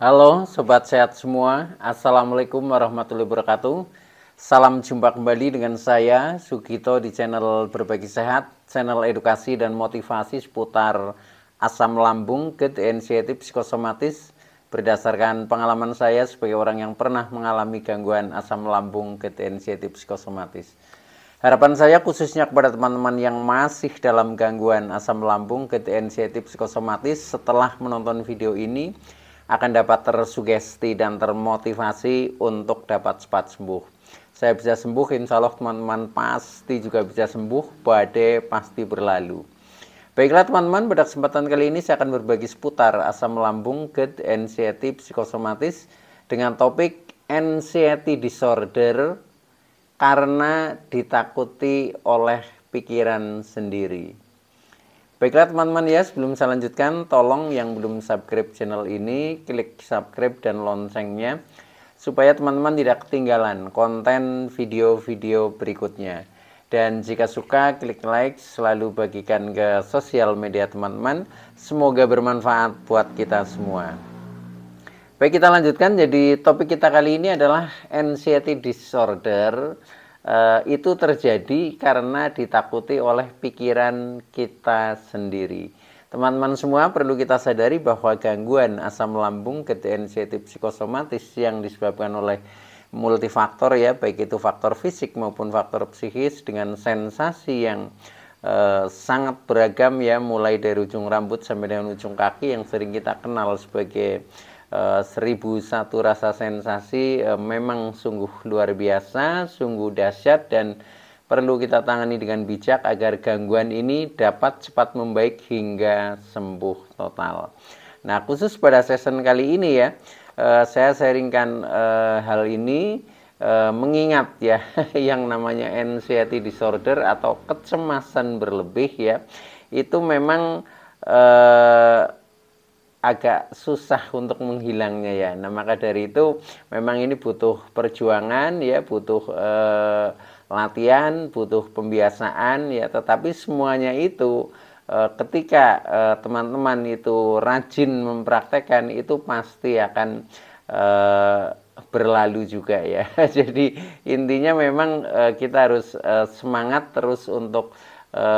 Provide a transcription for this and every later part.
Halo Sobat Sehat semua, Assalamualaikum warahmatullahi wabarakatuh. Salam jumpa kembali dengan saya Sugito di channel Berbagi Sehat, channel edukasi dan motivasi seputar asam lambung, GERD, anxiety, psikosomatis berdasarkan pengalaman saya sebagai orang yang pernah mengalami gangguan asam lambung, GERD, anxiety, psikosomatis. Harapan saya khususnya kepada teman-teman yang masih dalam gangguan asam lambung, GERD, anxiety, psikosomatis setelah menonton video ini akan dapat tersugesti dan termotivasi untuk dapat cepat sembuh. Saya bisa sembuh, insya Allah teman-teman pasti juga bisa sembuh, badai pasti berlalu. Baiklah teman-teman, pada kesempatan kali ini saya akan berbagi seputar asam lambung, GERD, anxiety, psikosomatis dengan topik anxiety disorder karena ditakuti oleh pikiran sendiri. Baiklah teman-teman ya, sebelum saya lanjutkan, tolong yang belum subscribe channel ini, klik subscribe dan loncengnya, supaya teman-teman tidak ketinggalan konten video-video berikutnya. Dan jika suka, klik like, selalu bagikan ke sosial media teman-teman. Semoga bermanfaat buat kita semua. Baik, kita lanjutkan. Jadi topik kita kali ini adalah anxiety disorder. Itu terjadi karena ditakuti oleh pikiran kita sendiri. Teman-teman semua perlu kita sadari bahwa gangguan asam lambung, GERD, anxiety, psikosomatis yang disebabkan oleh multifaktor ya, baik itu faktor fisik maupun faktor psikis dengan sensasi yang sangat beragam ya, mulai dari ujung rambut sampai dengan ujung kaki yang sering kita kenal sebagai 1001 rasa sensasi, memang sungguh luar biasa, sungguh dahsyat dan perlu kita tangani dengan bijak agar gangguan ini dapat cepat membaik hingga sembuh total. Nah, khusus pada session kali ini ya, saya sharingkan hal ini mengingat ya yang namanya anxiety disorder atau kecemasan berlebih ya, itu memang agak susah untuk menghilangnya ya. Nah, maka dari itu memang ini butuh perjuangan ya, butuh latihan, butuh pembiasaan ya, tetapi semuanya itu ketika teman-teman itu rajin mempraktekkan itu pasti akan berlalu juga ya. Jadi intinya memang kita harus semangat terus untuk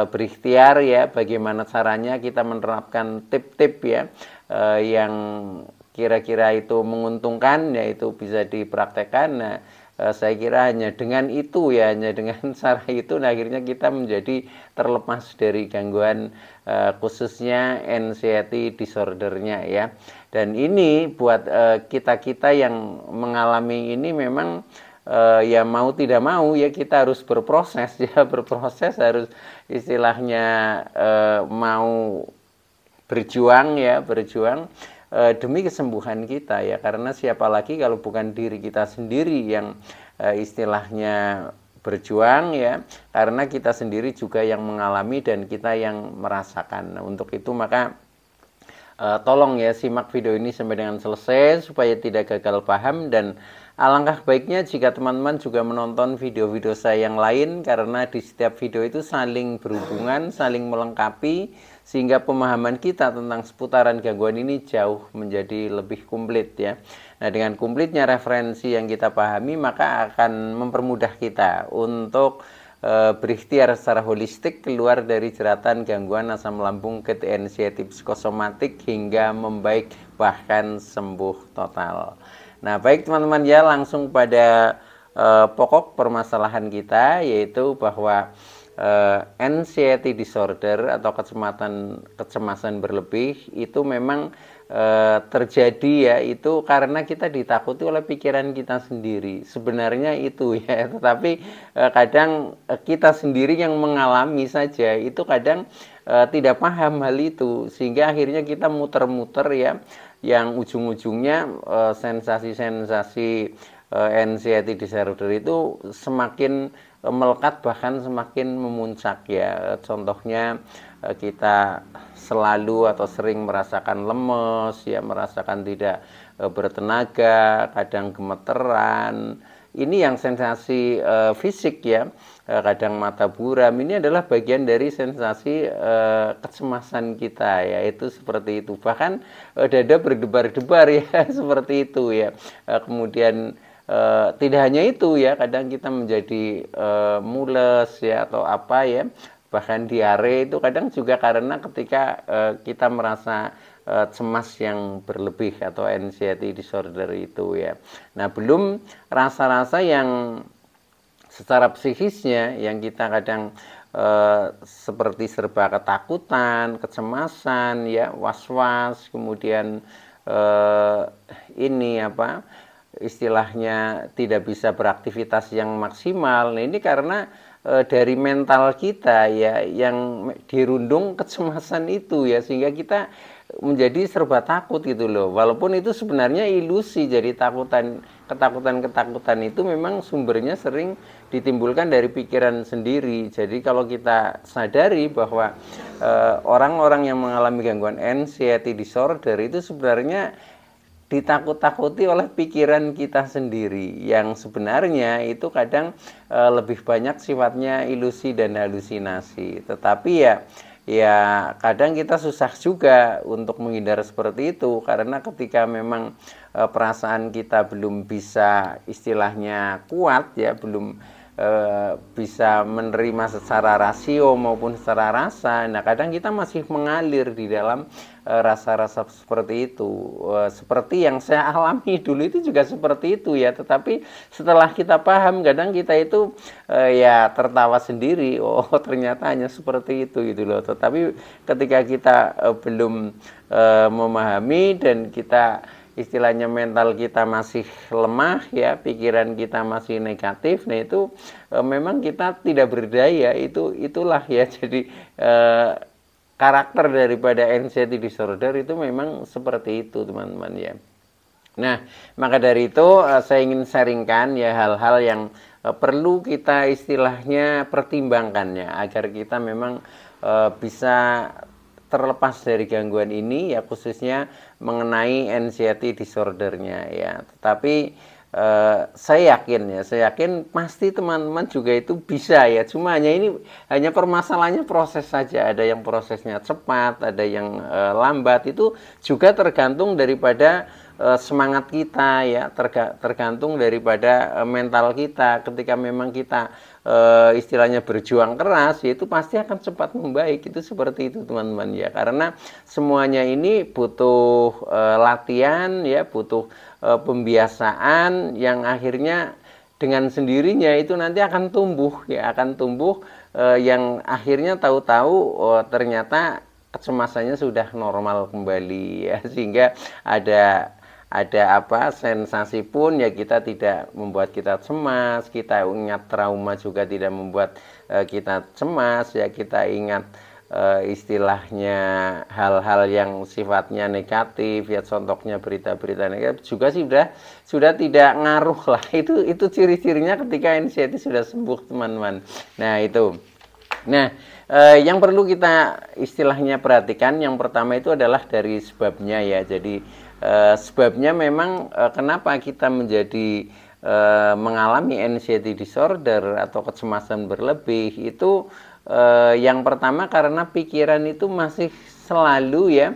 berikhtiar ya, bagaimana caranya kita menerapkan tip-tip ya yang kira-kira itu menguntungkan, yaitu bisa dipraktekkan. Nah, saya kira hanya dengan itu ya, hanya dengan cara itu, nah, akhirnya kita menjadi terlepas dari gangguan khususnya anxiety disordernya ya. Dan ini buat kita-kita yang mengalami ini memang ya mau tidak mau ya kita harus berproses ya, berproses, harus istilahnya mau berjuang ya, berjuang demi kesembuhan kita ya, karena siapa lagi kalau bukan diri kita sendiri yang istilahnya berjuang ya, karena kita sendiri juga yang mengalami dan kita yang merasakan. Nah, untuk itu maka tolong ya simak video ini sampai dengan selesai supaya tidak gagal paham, dan alangkah baiknya jika teman-teman juga menonton video-video saya yang lain, karena di setiap video itu saling berhubungan, saling melengkapi, sehingga pemahaman kita tentang seputaran gangguan ini jauh menjadi lebih komplit ya. Nah, dengan komplitnya referensi yang kita pahami, maka akan mempermudah kita untuk berikhtiar secara holistik keluar dari jeratan gangguan asam lambung, GERD, anxiety, psikosomatik hingga membaik bahkan sembuh total. Nah, baik teman-teman ya, langsung pada pokok permasalahan kita, yaitu bahwa anxiety disorder atau kecemasan berlebih itu memang terjadi ya, itu karena kita ditakuti oleh pikiran kita sendiri. Sebenarnya itu ya, tetapi kadang kita sendiri yang mengalami saja itu kadang tidak paham hal itu, sehingga akhirnya kita muter-muter ya, yang ujung-ujungnya sensasi-sensasi anxiety disorder itu semakin melekat bahkan semakin memuncak ya. Contohnya kita selalu atau sering merasakan lemes ya, merasakan tidak bertenaga, kadang gemeteran ini yang sensasi fisik ya, kadang mata buram, ini adalah bagian dari sensasi kecemasan kita ya, itu seperti itu. Bahkan dada berdebar-debar ya seperti itu ya. Kemudian tidak hanya itu ya, kadang kita menjadi mules ya atau apa ya, bahkan diare itu kadang juga karena ketika kita merasa cemas yang berlebih atau anxiety disorder itu ya. Nah, belum rasa-rasa yang secara psikisnya yang kita kadang seperti serba ketakutan, kecemasan ya, was-was, kemudian ini apa istilahnya tidak bisa beraktivitas yang maksimal. Nah, ini karena dari mental kita ya yang dirundung kecemasan itu ya, sehingga kita menjadi serba takut gitu loh. Walaupun itu sebenarnya ilusi, jadi ketakutan itu memang sumbernya sering ditimbulkan dari pikiran sendiri. Jadi kalau kita sadari bahwa orang-orang yang mengalami gangguan anxiety disorder itu sebenarnya ditakut-takuti oleh pikiran kita sendiri, yang sebenarnya itu kadang lebih banyak sifatnya ilusi dan halusinasi. Tetapi ya kadang kita susah juga untuk menghindar seperti itu, karena ketika memang perasaan kita belum bisa istilahnya kuat ya, belum bisa menerima secara rasio maupun secara rasa. Nah, kadang kita masih mengalir di dalam rasa-rasa seperti itu. Seperti yang saya alami dulu itu juga seperti itu ya. Tetapi setelah kita paham, kadang kita itu ya tertawa sendiri. Oh, ternyata hanya seperti itu gitu loh. Tetapi ketika kita belum memahami dan kita istilahnya mental kita masih lemah ya, pikiran kita masih negatif, nah itu memang kita tidak berdaya, itulah ya. Jadi karakter daripada anxiety disorder itu memang seperti itu teman-teman ya. Nah, maka dari itu saya ingin sharingkan ya hal-hal yang perlu kita istilahnya pertimbangkan ya, agar kita memang bisa terlepas dari gangguan ini ya, khususnya mengenai anxiety disordernya ya. Tetapi saya yakin pasti teman-teman juga itu bisa ya. Cuma hanya permasalahannya proses saja. Ada yang prosesnya cepat, ada yang lambat. Itu juga tergantung daripada semangat kita ya, tergantung daripada mental kita. Ketika memang kita istilahnya berjuang keras, yaitu pasti akan cepat membaik. Itu seperti itu teman-teman ya, karena semuanya ini butuh latihan ya, butuh pembiasaan yang akhirnya dengan sendirinya itu nanti akan tumbuh ya, yang akhirnya tahu-tahu ternyata kecemasannya sudah normal kembali ya, sehingga ada sensasi pun ya, kita tidak membuat kita cemas, kita ingat trauma juga tidak membuat kita cemas ya, kita ingat istilahnya hal-hal yang sifatnya negatif ya, contohnya berita-berita negatif juga sudah tidak ngaruh lah. Itu ciri-cirinya ketika anxiety sudah sembuh teman-teman. Nah itu. Nah, yang perlu kita istilahnya perhatikan, yang pertama itu adalah dari sebabnya ya. Jadi sebabnya memang kenapa kita menjadi mengalami anxiety disorder atau kecemasan berlebih itu, yang pertama karena pikiran itu masih selalu ya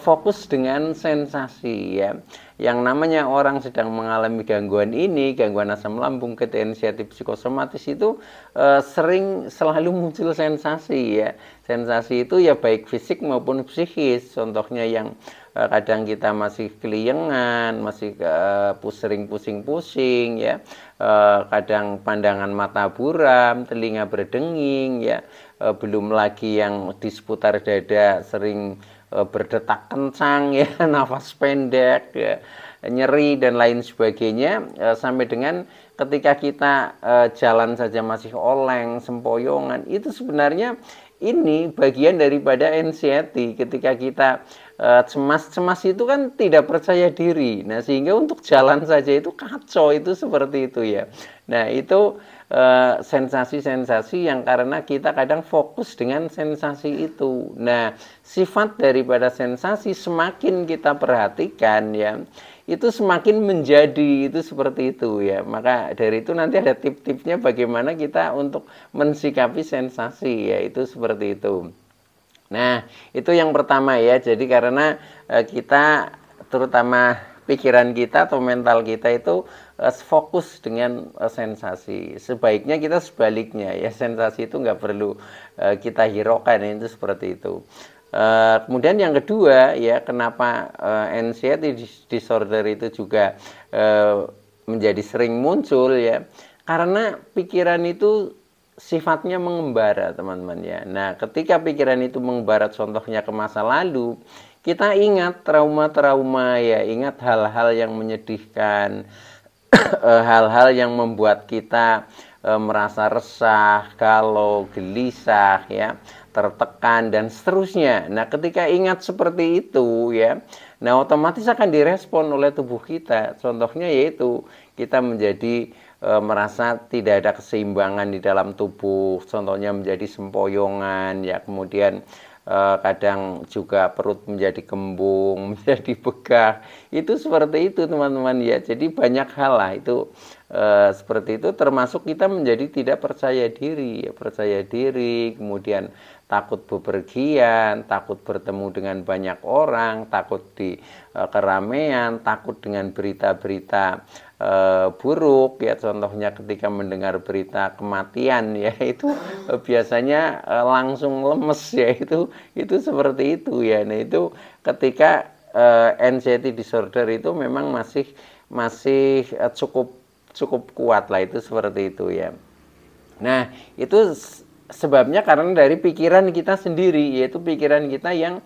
fokus dengan sensasi ya. Yang namanya orang sedang mengalami gangguan ini, gangguan asam lambung, anxiety psikosomatis itu selalu muncul sensasi ya. Sensasi itu ya baik fisik maupun psikis. Contohnya yang kadang kita masih keliengan, masih sering pusing-pusing ya, kadang pandangan mata buram, telinga berdenging ya, belum lagi yang di seputar dada sering berdetak kencang ya, nafas pendek ya, nyeri dan lain sebagainya, sampai dengan ketika kita jalan saja masih oleng, sempoyongan. Itu sebenarnya ini bagian daripada anxiety. Ketika kita cemas itu kan tidak percaya diri. Nah, sehingga untuk jalan saja itu kacau, itu seperti itu ya. Nah, itu sensasi-sensasi yang karena kita kadang fokus dengan sensasi itu. Nah, sifat daripada sensasi semakin kita perhatikan ya, itu semakin menjadi, itu seperti itu ya. Maka dari itu nanti ada tip-tipnya bagaimana kita untuk mensikapi sensasi ya, itu seperti itu. Nah, itu yang pertama ya. Jadi karena kita terutama pikiran kita atau mental kita itu fokus dengan sensasi. Sebaiknya kita sebaliknya ya, sensasi itu nggak perlu kita hiraukan, itu seperti itu. Kemudian yang kedua ya, kenapa anxiety disorder itu juga menjadi sering muncul ya, karena pikiran itu sifatnya mengembara, teman-teman ya. Nah, ketika pikiran itu mengembara contohnya ke masa lalu, kita ingat trauma-trauma ya, ingat hal-hal yang menyedihkan, hal-hal yang membuat kita merasa resah, galau, gelisah ya, tertekan dan seterusnya. Nah, ketika ingat seperti itu ya, nah otomatis akan direspon oleh tubuh kita. Contohnya yaitu kita menjadi merasa tidak ada keseimbangan di dalam tubuh, contohnya menjadi sempoyongan ya, kemudian kadang juga perut menjadi kembung, menjadi begah, itu seperti itu teman-teman ya. Jadi banyak hal lah itu seperti itu, termasuk kita menjadi tidak percaya diri ya, percaya diri, kemudian takut bepergian, takut bertemu dengan banyak orang, takut di keramaian, takut dengan berita-berita buruk ya, contohnya ketika mendengar berita kematian ya, itu biasanya langsung lemes ya, itu seperti itu ya. Nah, itu ketika anxiety disorder itu memang masih cukup kuat lah, itu seperti itu ya. Nah, itu sebabnya karena dari pikiran kita sendiri, yaitu pikiran kita yang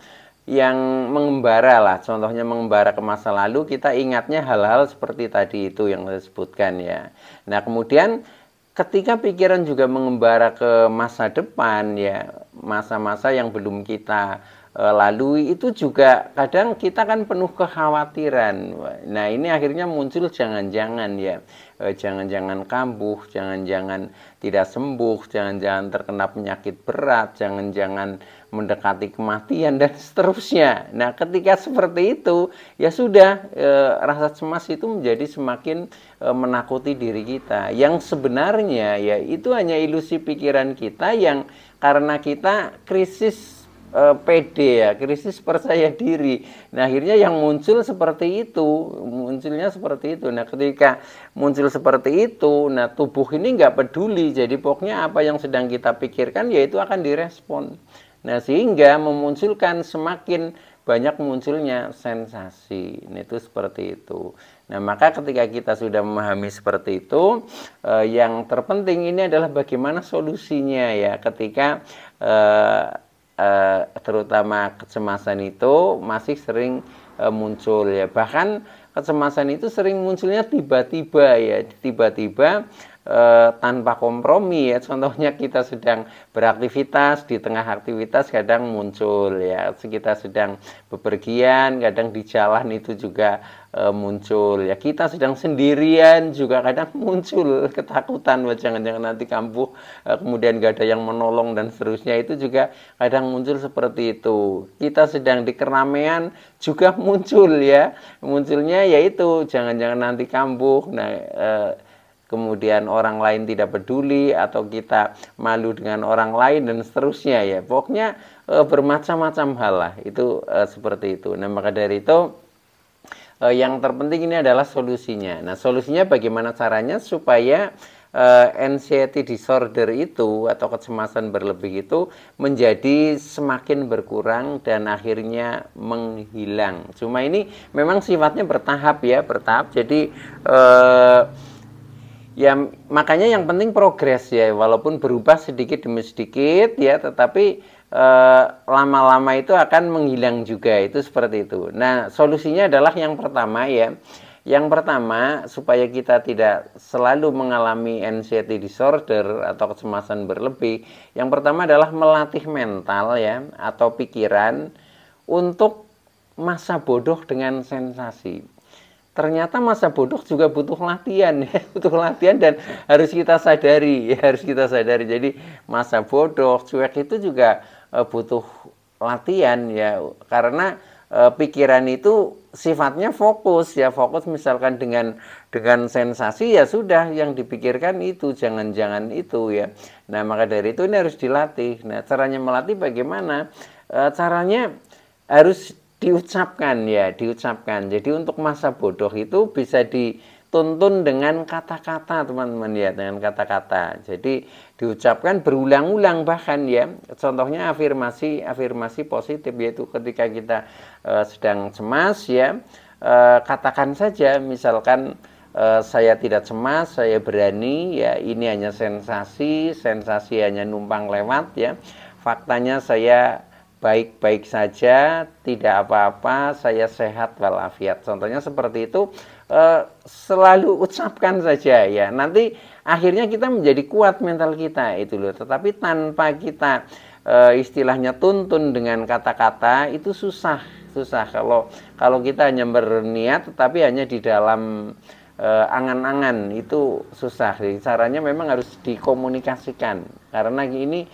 mengembara lah, contohnya mengembara ke masa lalu, kita ingatnya hal-hal seperti tadi itu yang saya sebutkan ya. Nah, kemudian ketika pikiran juga mengembara ke masa depan ya, masa-masa yang belum kita lalui, itu juga kadang kita kan penuh kekhawatiran. Nah, ini akhirnya muncul jangan-jangan ya, jangan-jangan kambuh, jangan-jangan tidak sembuh, jangan-jangan terkena penyakit berat, jangan-jangan mendekati kematian dan seterusnya. Nah, ketika seperti itu ya sudah, rasa cemas itu menjadi semakin menakuti diri kita, yang sebenarnya ya itu hanya ilusi pikiran kita yang karena kita krisis PD ya, krisis percaya diri. Nah, akhirnya yang muncul seperti itu, munculnya seperti itu. Nah, ketika muncul seperti itu, nah tubuh ini nggak peduli, jadi pokoknya apa yang sedang kita pikirkan ya itu akan direspon. Nah, sehingga memunculkan semakin banyak munculnya sensasi. Nah, itu seperti itu. Nah, maka ketika kita sudah memahami seperti itu, yang terpenting ini adalah bagaimana solusinya ya, ketika terutama kecemasan itu masih sering muncul ya. Bahkan kecemasan itu sering munculnya tiba-tiba ya, tiba-tiba tanpa kompromi ya. Contohnya kita sedang beraktivitas, di tengah aktivitas kadang muncul ya, kita sedang bepergian, kadang di jalan itu juga muncul ya, kita sedang sendirian juga kadang muncul ketakutan, jangan-jangan nanti kambuh, kemudian gak ada yang menolong dan seterusnya, itu juga kadang muncul seperti itu. Kita sedang di keramaian juga muncul ya, munculnya yaitu jangan-jangan nanti kambuh. Nah, kemudian orang lain tidak peduli atau kita malu dengan orang lain dan seterusnya ya, pokoknya bermacam-macam hal lah itu, seperti itu. Nah, maka dari itu yang terpenting ini adalah solusinya. Nah, solusinya bagaimana caranya supaya anxiety disorder itu atau kecemasan berlebih itu menjadi semakin berkurang dan akhirnya menghilang. Cuma ini memang sifatnya bertahap ya, bertahap. Jadi ya makanya yang penting progres ya, walaupun berubah sedikit demi sedikit ya, tetapi lama-lama itu akan menghilang juga, itu seperti itu. Nah, solusinya adalah yang pertama ya. Yang pertama, supaya kita tidak selalu mengalami anxiety disorder atau kecemasan berlebih, yang pertama adalah melatih mental ya atau pikiran untuk masa bodoh dengan sensasi. Ternyata masa bodoh juga butuh latihan ya, butuh latihan dan harus kita sadari ya, harus kita sadari. Jadi masa bodoh, cuek itu juga butuh latihan ya, karena pikiran itu sifatnya fokus ya, fokus misalkan dengan sensasi ya sudah yang dipikirkan itu, jangan-jangan itu ya. Nah, maka dari itu ini harus dilatih. Nah, caranya melatih bagaimana? Caranya harus diucapkan ya, diucapkan. Jadi untuk masa bodoh itu bisa dituntun dengan kata-kata teman-teman ya, dengan kata-kata. Jadi diucapkan berulang-ulang bahkan ya. Contohnya afirmasi positif, yaitu ketika kita sedang cemas ya, katakan saja misalkan saya tidak cemas, saya berani ya, ini hanya sensasi hanya numpang lewat ya. Faktanya saya baik-baik saja, tidak apa-apa, saya sehat walafiat. Contohnya seperti itu, selalu ucapkan saja ya. Nanti akhirnya kita menjadi kuat mental kita itu loh. Tetapi tanpa kita istilahnya tuntun dengan kata-kata itu susah. Kalau kita hanya berniat tetapi hanya di dalam angan-angan itu susah. Jadi caranya memang harus dikomunikasikan. Karena ini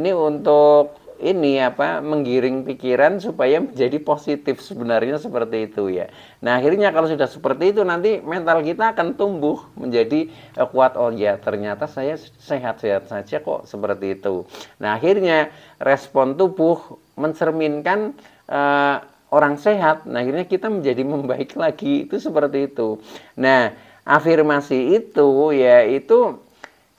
untuk menggiring pikiran supaya menjadi positif, sebenarnya seperti itu ya. Nah, akhirnya kalau sudah seperti itu nanti mental kita akan tumbuh menjadi kuat. Oh ya, ternyata saya sehat-sehat saja kok, seperti itu. Nah, akhirnya respon tubuh mencerminkan orang sehat. Nah, akhirnya kita menjadi membaik lagi, itu seperti itu. Nah, afirmasi itu ya, itu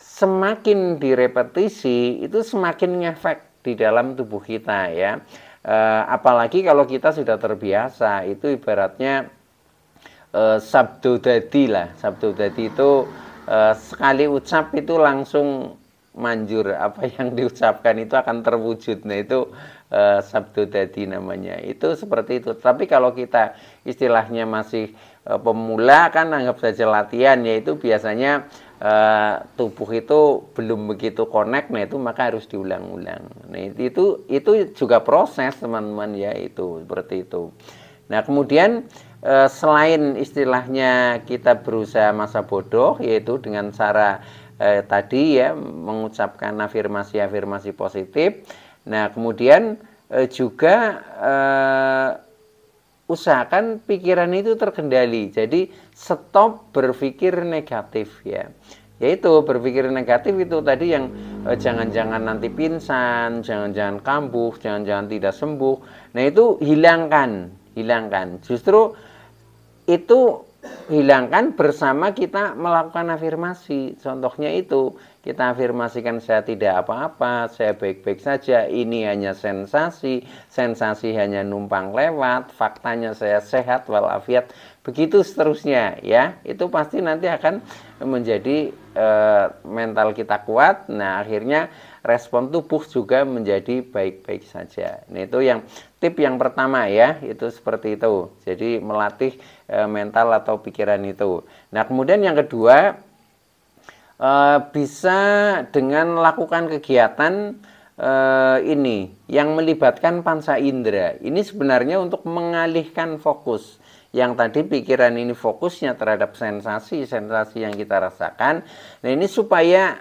semakin direpetisi itu semakin ngefek di dalam tubuh kita ya. Apalagi kalau kita sudah terbiasa, itu ibaratnya sabdo dadi lah. Sabdo dadi itu sekali ucap itu langsung manjur, apa yang diucapkan itu akan terwujud. Nah, itu sabdo dadi namanya. Itu seperti itu. Tapi kalau kita istilahnya masih pemula, kan anggap saja latihan, yaitu biasanya tubuh itu belum begitu connect. Nah, itu maka harus diulang-ulang. Nah, itu juga proses teman-teman ya, itu seperti itu. Nah, kemudian selain istilahnya kita berusaha masa bodoh, yaitu dengan cara tadi ya, mengucapkan afirmasi positif. Nah, kemudian juga usahakan pikiran itu terkendali. Jadi stop berpikir negatif ya. Yaitu berpikir negatif itu tadi yang jangan-jangan nanti pingsan, jangan-jangan kambuh, jangan-jangan tidak sembuh. Nah, itu hilangkan. Justru itu hilangkan bersama kita melakukan afirmasi. Contohnya itu, kita afirmasikan saya tidak apa-apa, saya baik-baik saja, ini hanya sensasi hanya numpang lewat, faktanya saya sehat walafiat, begitu seterusnya ya. Itu pasti nanti akan menjadi mental kita kuat. Nah, akhirnya respon tubuh juga menjadi baik-baik saja. Nah, itu yang tip yang pertama ya, itu seperti itu. Jadi melatih mental atau pikiran itu. Nah, kemudian yang kedua, bisa dengan lakukan kegiatan ini yang melibatkan panca indera. Ini sebenarnya untuk mengalihkan fokus. Yang tadi pikiran ini fokusnya terhadap sensasi yang kita rasakan. Nah, ini supaya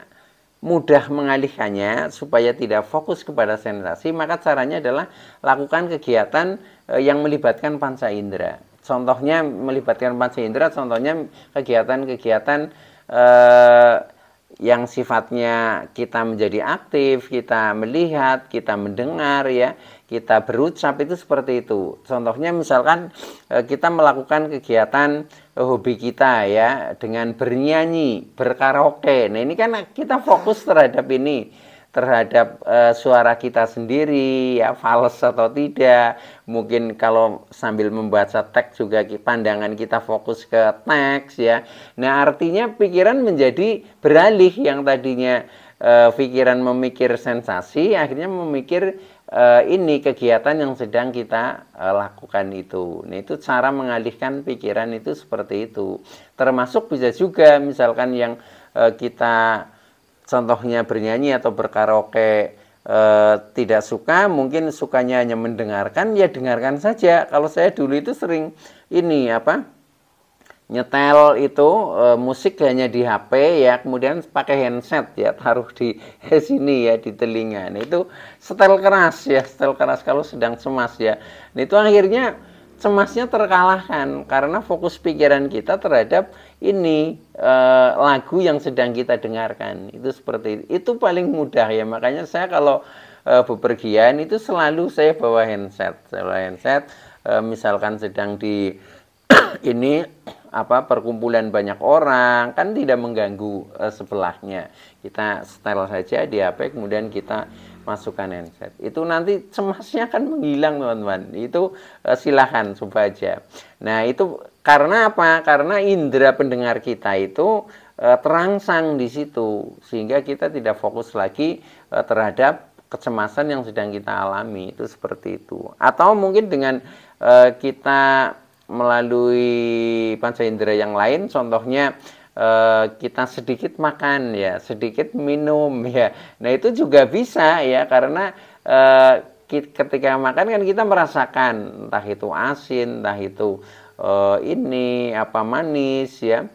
mudah mengalihkannya, supaya tidak fokus kepada sensasi, maka caranya adalah lakukan kegiatan yang melibatkan panca indera. Contohnya melibatkan panca indera, contohnya kegiatan-kegiatan yang sifatnya kita menjadi aktif, kita melihat, kita mendengar ya, kita berucap, itu seperti itu. Contohnya misalkan kita melakukan kegiatan hobi kita ya, dengan bernyanyi, berkaraoke. Nah, ini kan kita fokus terhadap ini, terhadap suara kita sendiri ya, fals atau tidak. Mungkin kalau sambil membaca teks juga pandangan kita fokus ke teks ya. Nah, artinya pikiran menjadi beralih, yang tadinya pikiran memikir sensasi, akhirnya memikir ini kegiatan yang sedang kita lakukan itu. Nah, itu cara mengalihkan pikiran itu seperti itu. Termasuk bisa juga misalkan yang kita contohnya bernyanyi atau berkaraoke tidak suka, mungkin sukanya hanya mendengarkan, ya dengarkan saja. Kalau saya dulu itu sering ini apa, nyetel itu musik hanya di HP ya, kemudian pakai handset ya, taruh di sini ya, di telinga. Nah, itu setel keras ya, setel keras kalau sedang cemas ya. Nah, itu akhirnya cemasnya terkalahkan karena fokus pikiran kita terhadap ini lagu yang sedang kita dengarkan. Itu seperti itu paling mudah ya. Makanya saya kalau bepergian itu selalu saya bawa handset. Misalkan sedang di ini apa, perkumpulan banyak orang, kan tidak mengganggu sebelahnya. Kita setel saja di HP, kemudian kita masukkan handset. Itu nanti cemasnya akan menghilang, teman-teman. Itu silahkan coba aja. Nah, itu karena apa? Karena indera pendengar kita itu terangsang di situ, sehingga kita tidak fokus lagi terhadap kecemasan yang sedang kita alami. Itu seperti itu. Atau mungkin dengan kita melalui panca indera yang lain, contohnya kita sedikit makan ya, sedikit minum ya. Nah, itu juga bisa ya, karena ketika makan kan kita merasakan entah itu asin, entah itu ini apa, manis ya,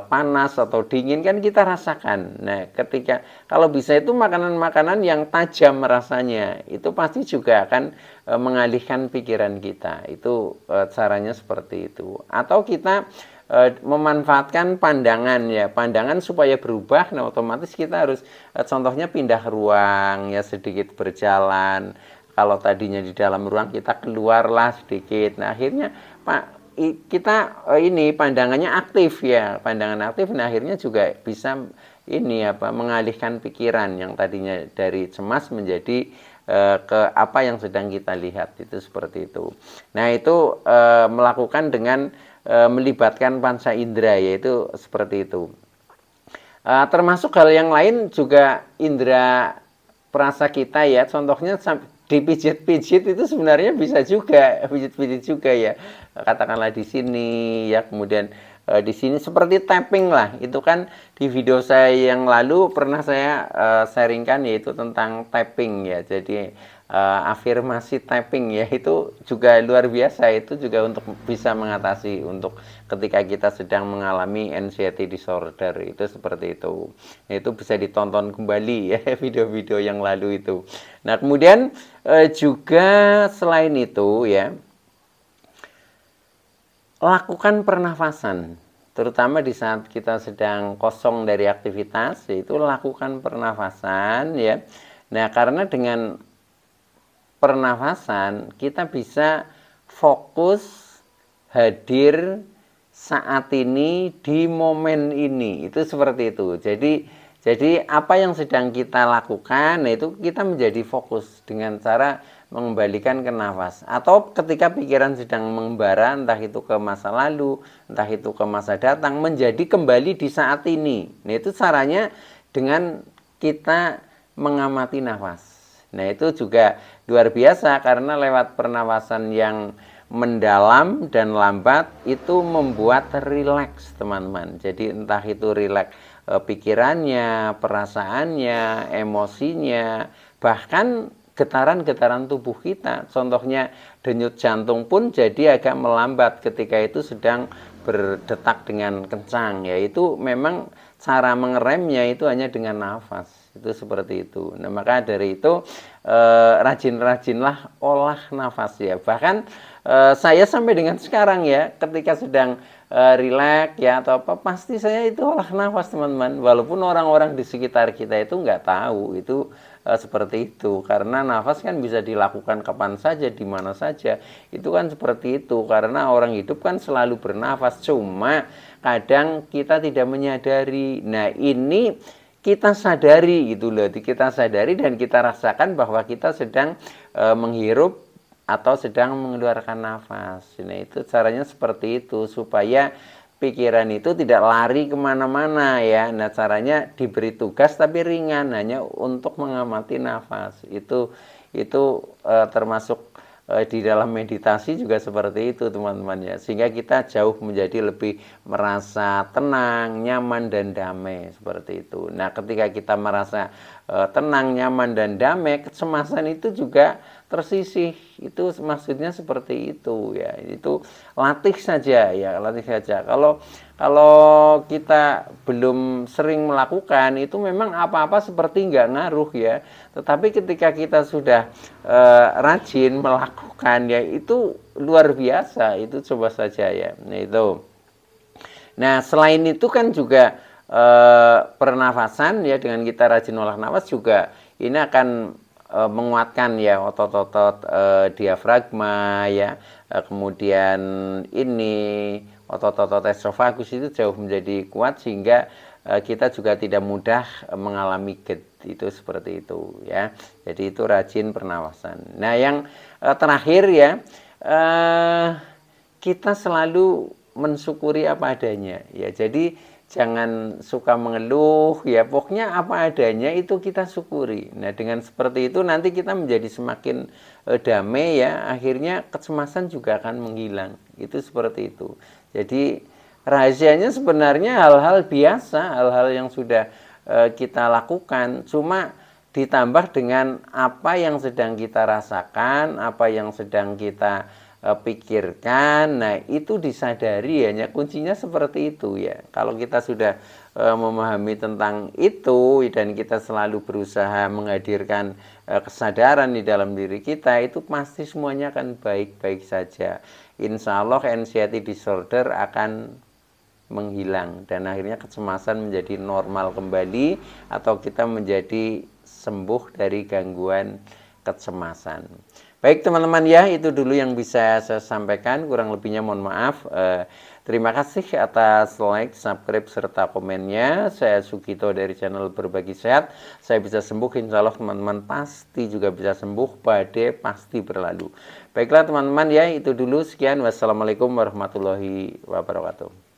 panas atau dingin, kan kita rasakan. Nah, ketika kalau bisa itu makanan-makanan yang tajam rasanya, itu pasti juga akan mengalihkan pikiran kita. Itu caranya seperti itu. Atau kita memanfaatkan pandangan ya, pandangan supaya berubah. Nah, otomatis kita harus contohnya pindah ruang ya, sedikit berjalan. Kalau tadinya di dalam ruang, kita keluarlah sedikit. Nah, akhirnya kita ini pandangannya aktif ya, pandangan aktif. Nah, akhirnya juga bisa ini apa, mengalihkan pikiran yang tadinya dari cemas menjadi ke apa yang sedang kita lihat. Itu seperti itu. Nah, itu melakukan dengan melibatkan panca indera, yaitu seperti itu. Termasuk hal yang lain juga indera perasa kita ya, contohnya dipijit-pijit itu sebenarnya bisa juga, pijit-pijit juga ya, katakanlah di sini ya, kemudian di sini seperti tapping lah. Itu kan di video saya yang lalu pernah saya sharingkan, yaitu tentang tapping ya. Jadi afirmasi tapping ya, itu juga luar biasa. Itu juga untuk bisa mengatasi untuk ketika kita sedang mengalami anxiety disorder, itu seperti itu. Itu bisa ditonton kembali ya, video-video yang lalu itu. Nah, kemudian juga selain itu ya, lakukan pernafasan, terutama di saat kita sedang kosong dari aktivitas, yaitu lakukan pernafasan ya. Nah, karena dengan pernafasan kita bisa fokus hadir saat ini di momen ini. Itu seperti itu. Jadi apa yang sedang kita lakukan, nah itu kita menjadi fokus dengan cara mengembalikan ke nafas. Atau ketika pikiran sedang mengembara, entah itu ke masa lalu, entah itu ke masa datang, menjadi kembali di saat ini. Nah, itu caranya dengan kita mengamati nafas. Nah, itu juga luar biasa karena lewat pernafasan yang mendalam dan lambat itu membuat rileks, teman-teman. Jadi entah itu rileks pikirannya, perasaannya, emosinya, bahkan getaran-getaran tubuh kita. Contohnya denyut jantung pun jadi agak melambat ketika itu sedang berdetak dengan kencang. Yaitu memang cara mengeremnya itu hanya dengan nafas. Itu seperti itu. Nah, maka dari itu rajin-rajinlah olah nafas ya. Bahkan saya sampai dengan sekarang ya, ketika sedang rileks ya atau apa, pasti saya itu olah nafas, teman-teman. Walaupun orang-orang di sekitar kita itu nggak tahu itu seperti itu, karena nafas kan bisa dilakukan kapan saja, di mana saja. Itu kan seperti itu, karena orang hidup kan selalu bernafas, cuma kadang kita tidak menyadari. Nah, ini kita sadari gitu loh, kita sadari dan kita rasakan bahwa kita sedang menghirup atau sedang mengeluarkan nafas. Nah, itu caranya seperti itu supaya pikiran itu tidak lari kemana-mana ya. Nah, caranya diberi tugas tapi ringan, hanya untuk mengamati nafas. Itu termasuk di dalam meditasi juga seperti itu teman-teman ya, sehingga kita jauh menjadi lebih merasa tenang, nyaman dan damai seperti itu. Nah ketika kita merasa tenang, nyaman dan damai, kecemasan itu juga tersisih. Itu maksudnya seperti itu ya. Itu latih saja ya, latih saja. Kalau kita belum sering melakukan itu memang apa-apa seperti nggak ngaruh ya. Tetapi ketika kita sudah rajin melakukan ya, itu luar biasa. Itu coba saja ya. Nah itu. Nah selain itu kan juga pernafasan ya, dengan kita rajin olah nafas juga ini akan menguatkan ya otot-otot diafragma ya, kemudian ini otot-otot esophagus itu jauh menjadi kuat, sehingga kita juga tidak mudah mengalami GERD, itu seperti itu ya. Jadi itu rajin pernafasan. Nah yang terakhir ya, kita selalu mensyukuri apa adanya ya. Jadi jangan suka mengeluh ya, pokoknya apa adanya itu kita syukuri. Nah dengan seperti itu nanti kita menjadi semakin damai ya, akhirnya kecemasan juga akan menghilang. Itu seperti itu. Jadi rahasianya sebenarnya hal-hal biasa, hal-hal yang sudah kita lakukan, cuma ditambah dengan apa yang sedang kita rasakan, apa yang sedang kita pikirkan. Nah itu disadari, hanya kuncinya seperti itu ya. Kalau kita sudah memahami tentang itu dan kita selalu berusaha menghadirkan kesadaran di dalam diri kita, itu pasti semuanya akan baik-baik saja. Insya Allah anxiety disorder akan menghilang dan akhirnya kecemasan menjadi normal kembali, atau kita menjadi sembuh dari gangguan kecemasan. Baik teman-teman ya, itu dulu yang bisa saya sampaikan, kurang lebihnya mohon maaf. Terima kasih atas like, subscribe, serta komennya. Saya Sugito dari channel Berbagi Sehat. Saya bisa sembuh, insya Allah teman-teman pasti juga bisa sembuh, badai pasti berlalu. Baiklah teman-teman ya, itu dulu, sekian. Wassalamualaikum warahmatullahi wabarakatuh.